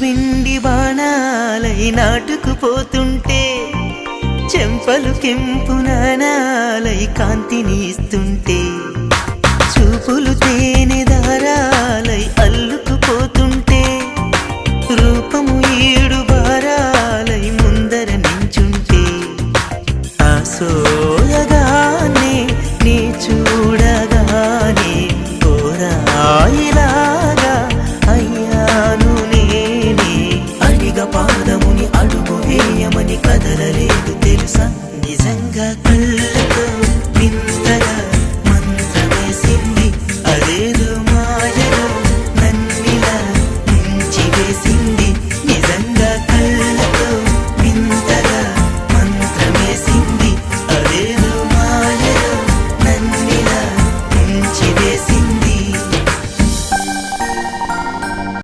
విండి బాణాలై నాటుకుపోతుంటే చెంపలు కెంపు నాణాలై కాంతిని ఇస్తుంటే చూపులు తేనె దారాలై